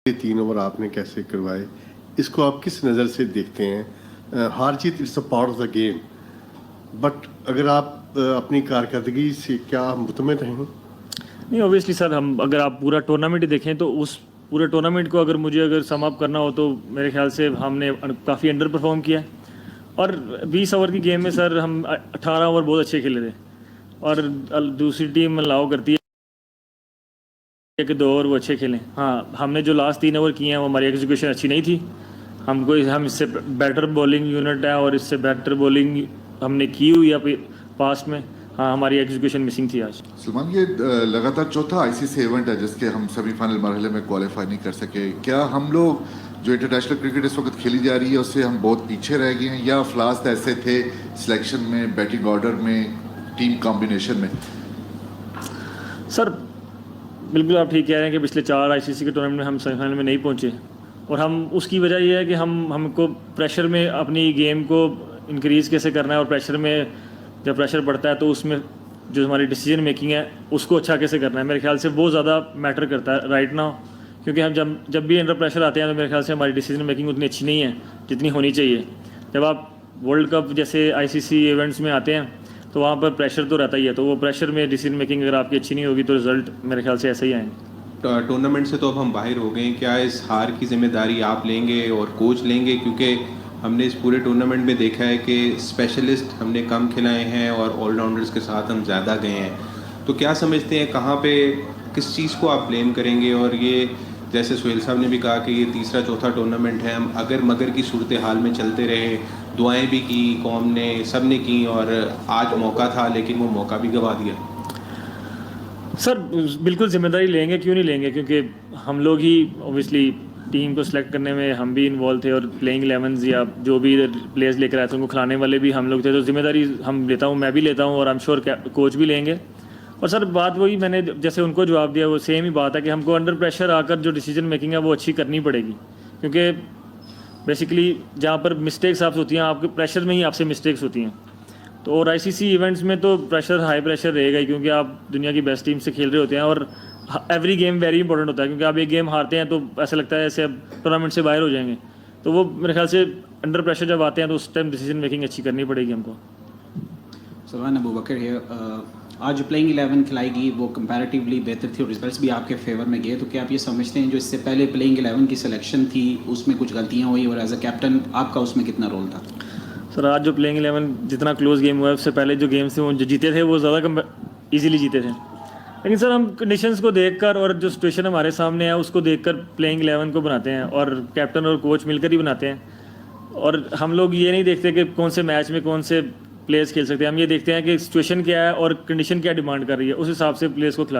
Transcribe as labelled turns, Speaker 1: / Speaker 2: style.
Speaker 1: ये 3 ओवर आपने कैसे करवाए, इसको आप किस नज़र से देखते हैं? हार जीत it's a part of the game, but अगर आप अपनी कारकर्दगी से क्या मुतमिन हैं?
Speaker 2: नहीं, ऑब्वियसली सर, हम अगर आप पूरा टूर्नामेंट ही देखें तो उस पूरे टूर्नामेंट को अगर सम अप करना हो तो मेरे ख्याल से हमने काफ़ी अंडर परफॉर्म किया है। और 20 ओवर की गेम में सर हम 18 ओवर बहुत अच्छे खेले थे, और दूसरी टीम अलाउ करती है कि 2 ओवर वो अच्छे खेलें। हाँ, हमने जो लास्ट 3 ओवर किए हैं वो हमारी एग्जीक्यूशन अच्छी नहीं थी। हम इससे बेटर बॉलिंग यूनिट है और इससे बेटर बॉलिंग हमने की हुई है पास्ट में। हाँ, हमारी एग्जीक्यूशन मिसिंग थी आज।
Speaker 3: सलमान, ये लगातार चौथा आईसीसी इवेंट है जिसके हम सेमीफाइनल मरहले में क्वालिफाई नहीं कर सके। क्या हम लोग जो इंटरनेशनल क्रिकेट इस वक्त खेली जा रही है उससे हम बहुत पीछे रह गए हैं, या फ्लास्ट ऐसे थे सिलेक्शन में, बैटिंग ऑर्डर में, टीम कॉम्बिनेशन में?
Speaker 2: सर बिल्कुल आप ठीक कह रहे हैं कि पिछले 4 आईसीसी के टूर्नामेंट में हम सेमीफाइनल में नहीं पहुंचे, और हम उसकी वजह ये है कि हमको प्रेशर में अपनी गेम को इंक्रीज़ कैसे करना है, और प्रेशर में जब प्रेशर बढ़ता है तो उसमें जो हमारी डिसीजन मेकिंग है उसको अच्छा कैसे करना है, मेरे ख्याल से वो ज़्यादा मैटर करता है राइट नाउ। क्योंकि हम जब भी अंडर प्रेशर आते हैं तो मेरे ख्याल से हमारी डिसीजन मेकिंग उतनी अच्छी नहीं है जितनी होनी चाहिए। जब आप वर्ल्ड कप जैसे आईसीसी इवेंट्स में आते हैं तो वहाँ पर प्रेशर तो रहता ही है, तो वो प्रेशर में डिसीजन मेकिंग अगर आपकी अच्छी नहीं होगी तो रिजल्ट मेरे ख्याल से ऐसे ही आएंगे।
Speaker 4: टूर्नामेंट से तो अब हम बाहर हो गए हैं, क्या इस हार की जिम्मेदारी आप लेंगे और कोच लेंगे? क्योंकि हमने इस पूरे टूर्नामेंट में देखा है कि स्पेशलिस्ट हमने कम खिलाए हैं और ऑलराउंडर्स के साथ हम ज़्यादा गए हैं। तो क्या समझते हैं कहाँ पे किस चीज़ को आप ब्लेम करेंगे? और ये जैसे सुहेल साहब ने भी कहा कि ये तीसरा चौथा टूर्नामेंट है, हम अगर मगर की सूरत हाल में चलते रहे, दुआएं भी की कौम ने, सब ने की, और आज मौका था लेकिन वो मौका भी गंवा दिया।
Speaker 2: सर बिल्कुल जिम्मेदारी लेंगे, क्यों नहीं लेंगे, क्योंकि हम लोग ही ऑब्वियसली टीम को सिलेक्ट करने में हम भी इन्वॉल्व थे, और प्लेइंग 11 या जो भी प्लेयर्स लेकर आए थे उनको खिलाने वाले भी हम लोग थे, तो जिम्मेदारी हम लेता हूँ, मैं भी लेता हूँ, और आई एम श्योर कोच भी लेंगे। और सर बात वही मैंने जैसे उनको जवाब दिया वो सेम ही बात है कि हमको अंडर प्रेशर आकर जो डिसीजन मेकिंग है वो अच्छी करनी पड़ेगी, क्योंकि बेसिकली जहाँ पर मिस्टेक्स आपसे होती हैं आपके प्रेशर में ही आपसे मिस्टेक्स होती हैं। तो और आईसीसी इवेंट्स में तो प्रेशर हाई प्रेशर रहेगा ही, क्योंकि आप दुनिया की बेस्ट टीम से खेल रहे होते हैं, और एवरी गेम वेरी इंपॉर्टेंट होता है, क्योंकि आप एक गेम हारते हैं तो ऐसा लगता है ऐसे अब टूर्नामेंट से बाहर हो जाएंगे। तो वो मेरे ख्याल से अंडर प्रेशर जब आते हैं तो उस टाइम डिसीजन मेकिंग अच्छी करनी पड़ेगी हमको।
Speaker 5: सलमान, अबू बकर है। आज जो प्लेइंग 11 खिलाई गई वो कंपैरेटिवली बेहतर थी और रिजल्ट्स भी आपके फेवर में गए, तो क्या आप ये समझते हैं जो इससे पहले प्लेइंग 11 की सिलेक्शन थी उसमें कुछ गलतियाँ हुई, और एज अ कैप्टन आपका उसमें कितना रोल था?
Speaker 2: सर आज जो प्लेइंग 11 जितना क्लोज गेम हुआ है उससे पहले जो गेम्स थे वो जो जीते थे वो ज़्यादा ईजिली जीते थे, लेकिन सर हम कंडीशंस को देखकर और जो सिचुएशन हमारे सामने है उसको देखकर प्लेइंग 11 को बनाते हैं, और कैप्टन और कोच मिलकर ही बनाते हैं। और हम लोग ये नहीं देखते कि कौन से मैच में कौन से प्लेयर्स खेल सकते हैं, हम ये देखते हैं कि सिचुएशन क्या है और कंडीशन क्या डिमांड कर रही है, उस हिसाब से प्लेयर्स को खिलाते हैं।